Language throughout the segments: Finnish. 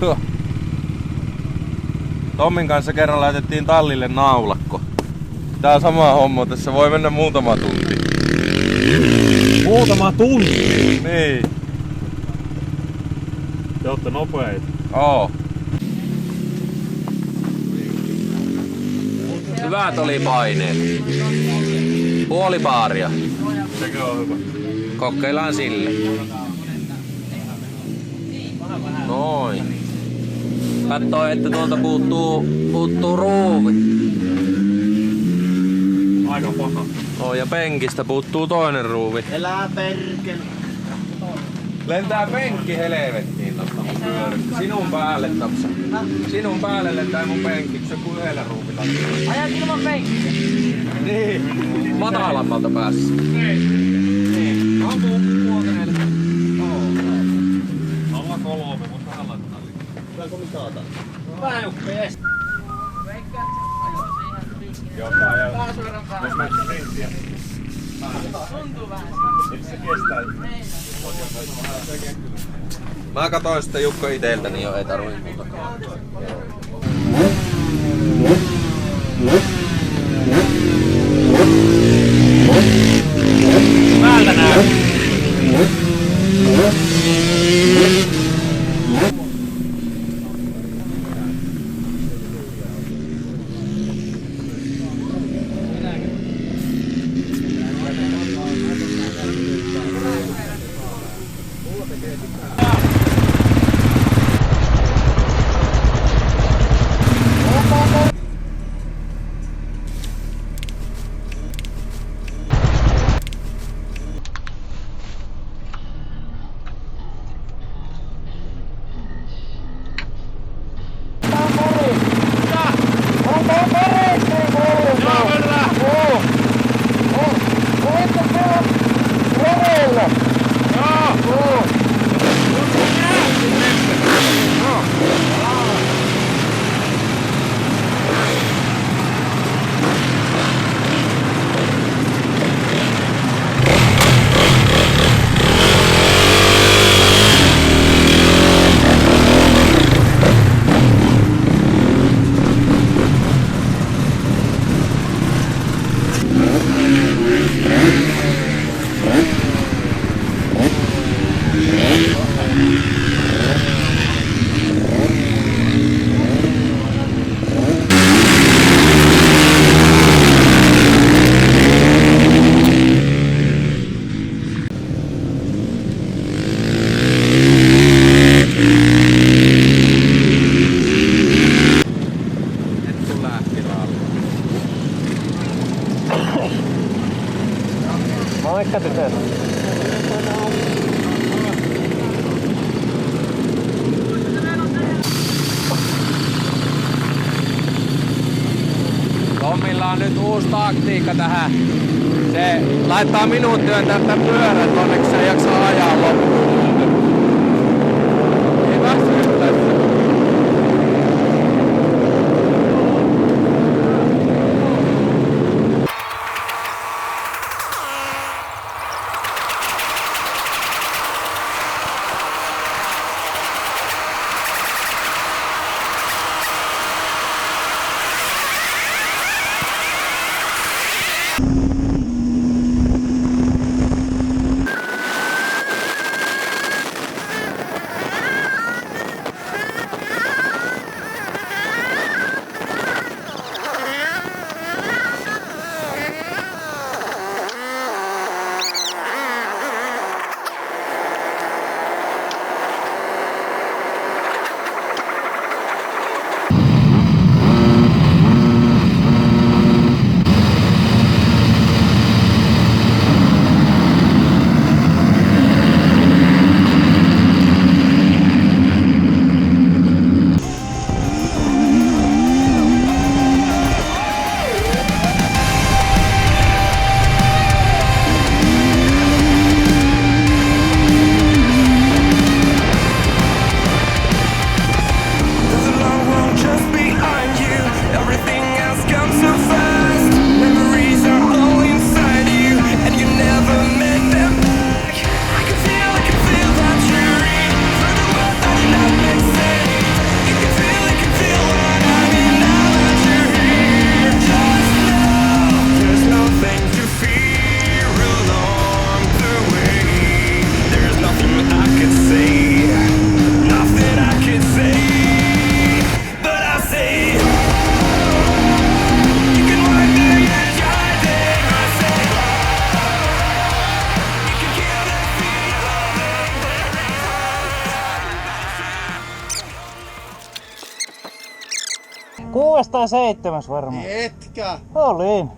Tuo. Tommin kanssa kerran laitettiin tallille naulakko. Tää on sama homma, tässä voi mennä muutama tunti. Muutama tunti? Niin. Te ootte nopeita. Oo. Hyvät oli paineet. Puoli baaria. Sekö on hyvä? Kokeillaan sille. Noin. Katsoo, että tuolta puuttuu ruuvi. Aika paha. Oh, ja penkistä puuttuu toinen ruuvi. Elää perkele. Lentää penkki helvettiin tosta mun pyörystä. Sinun päälle topsa. Sinun päälle lentää mun penkki, kun se kuin yhdellä ruuvilla. Ajat ilman penkkiä. Niin. Matalammalta päässä. Niin. Ampuu puolta 03, mutta vähän laittaa liikaa. Tuleeko mitata? Vähän uppees. Joo, tää jää. Jos mä sprinttiä. Tuntuu vähän. Se kestää. Mä katoin sitä Jukko iteltä, niin jo ei tarvii muuta. Päältä näy. Moikka tytöt. Tommilla on nyt uusi taktiikka tähän. Se laittaa minut työntää pyörät, onneksi se jaksaa ajaa loppuun. Ei väsy tässä. 6 tai 7 varmaan. Etkä. Olin.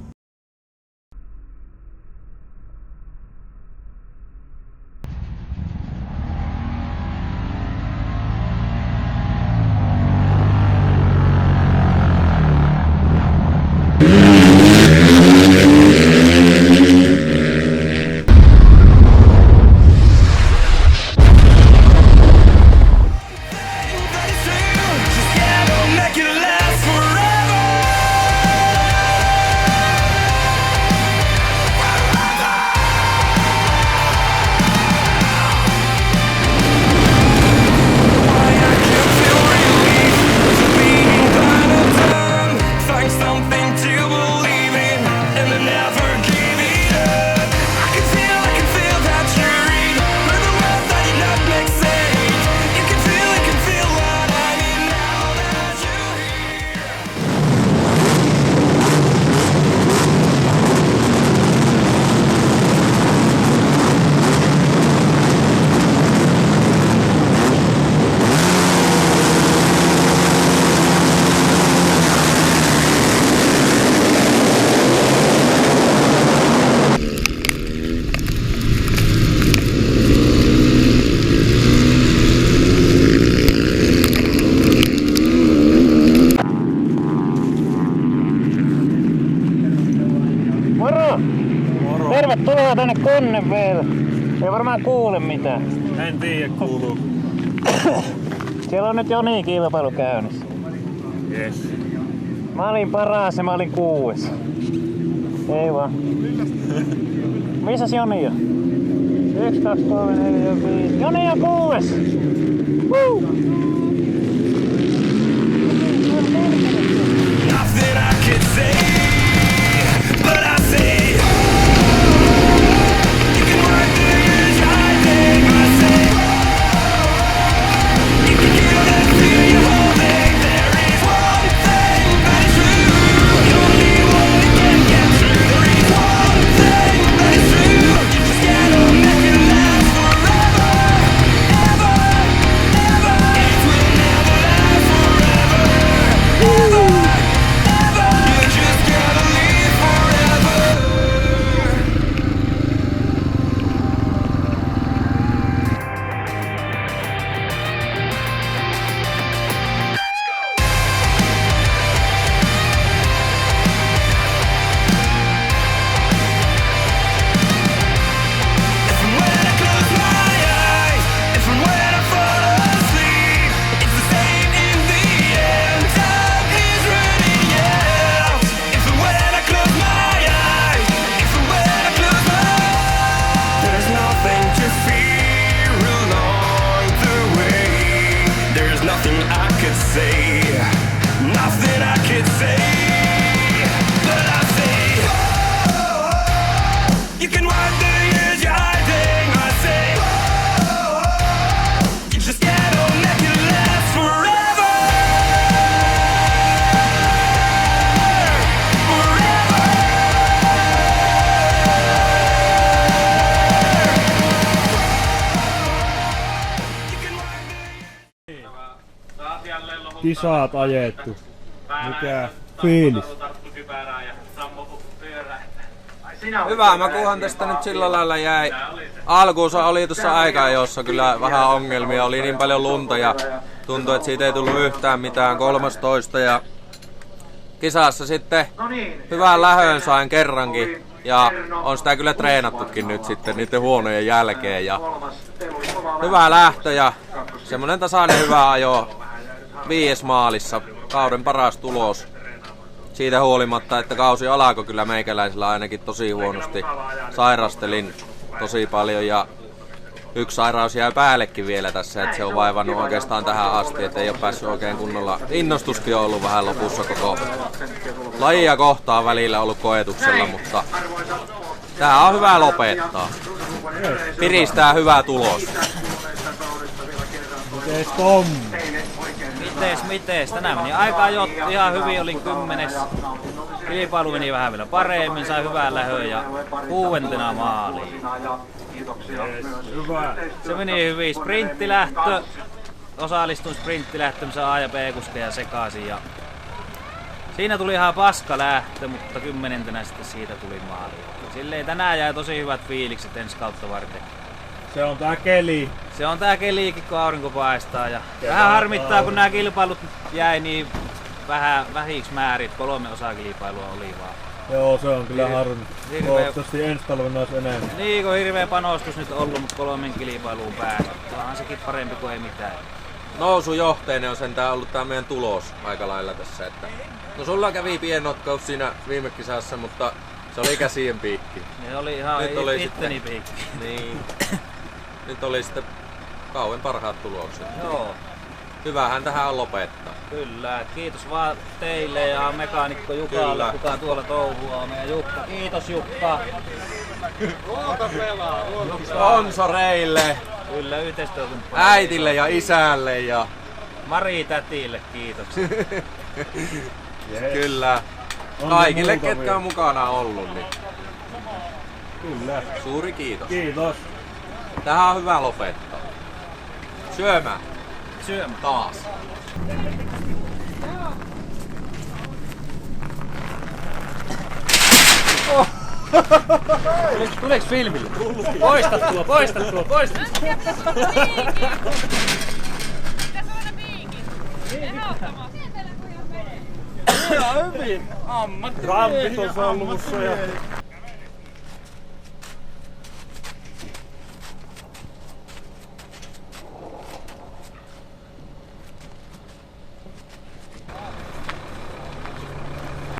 Tervetuloa tänne Konnevedelle. Ei varmaan kuule mitään. En tiedä kuuluu. Siellä on nyt Joni kilpailu käynnissä. Yes. Mä olin paras ja mä olin 6. Ei vaan. Missäs Joni on? 1, 2, 3, 4, 5. Joni on 6! Woo! Nothing I could say, but I say. You can work the years hiding, I say. You can kill that fear you're holding. There is one thing that is true. The only one that can get through. There is one thing that is true. You just gotta make it last forever, ever, ever. It will never last forever, ever. You just gotta live forever. If and when I close my eyes, if and when I fall asleep, it's the same in the end. Time is running out. If and when I close my eyes, if and when I close my eyes, there's nothing to fear along the way. There's nothing I could say, nothing I could say, but I say, you can wipe the years you're hiding, I say. You just gotta make it last forever, forever. You can wipe the Kisat ajettu. Mikä fiilis? Hyvä, makuhan tästä nyt sillä lailla jäi. Alkuunsa oli tuossa aikaa, jossa kyllä vähän ongelmia. Oli niin paljon lunta ja tuntui, että siitä ei tullut yhtään mitään. 13 ja kisassa sitten hyvän lähön sain kerrankin. Ja on sitä kyllä treenattukin nyt sitten niiden huonojen jälkeen. Ja hyvä lähtö ja semmonen tasainen hyvä ajo 5 maalissa. Kauden paras tulos. Siitä huolimatta, että kausi alkoi kyllä meikäläisellä ainakin tosi huonosti. Sairastelin tosi paljon ja yksi sairaus jäi päällekin vielä tässä, että se on vaivannut oikeastaan tähän asti, että ei ole päässyt oikein kunnolla. Innostuskin on ollut vähän lopussa koko lajia kohtaan välillä ollut koetuksella, mutta tää on hyvä lopettaa. Piristää hyvä tulos. Mites Tommi? Mites? Tänään meni aika jo ihan hyvin, olin 10. Kilpailu meni vähän vielä paremmin, sai hyvää lähöä ja 6. maaliin. Hyvä. Se meni hyvin. Sprinttilähtö. Osallistuin sprinttilähtöön, A- ja B-kuskeja sekaisin ja Siinä tuli ihan paska lähtö, mutta 10. sitten siitä tuli maali. Silleen tänään jäi tosi hyvät fiilikset ensi kautta varten. Se on tää keli. Se on tää keliikin, kun aurinko paistaa. Ja vähän harmittaa, kun nämä kilpailut jäi niin vähiksi määrit. 3 osakilpailua oli vaan. Joo, se on kyllä harmi. Hirveä- Toivottavasti ensi talvena olisi enemmän. Niin, kun hirveä panostus nyt ollut, mutta 3 kilpailuun päästä. Onhan sekin parempi kuin ei mitään. Nousujohteinen on sentään ollut tää meidän tulos aika lailla tässä. Että... No sulla kävi piennotkaus siinä viime kisassa, mutta se oli käsien piikki. Ne oli ihan Nyt oli itteni sitten- piikki. Niin. Nyt oli sitten kauan parhaat tulokset. Joo, Hyvähän tähän on lopettaa. kyllä. Kiitos vaan teille ja mekaanikko Jukalle, Kyllä. kuka tuolla touhuaa. Meidän Jukka. Kiitos Jukka. Sponsoreille, Kyllä, yhteistyökumppani. äitille ja isälle ja Mari tätille, kiitoksia. kyllä On kaikille, muutamia. ketkä on mukana ollut, niin Kyllä. suuri kiitos. Kiitos. Tähän on hyvä lopettaa. Syömään Syömä. taas. Tuleeks filmille? Poista tuo, poista tuo, poista. Rampit on solmussa ja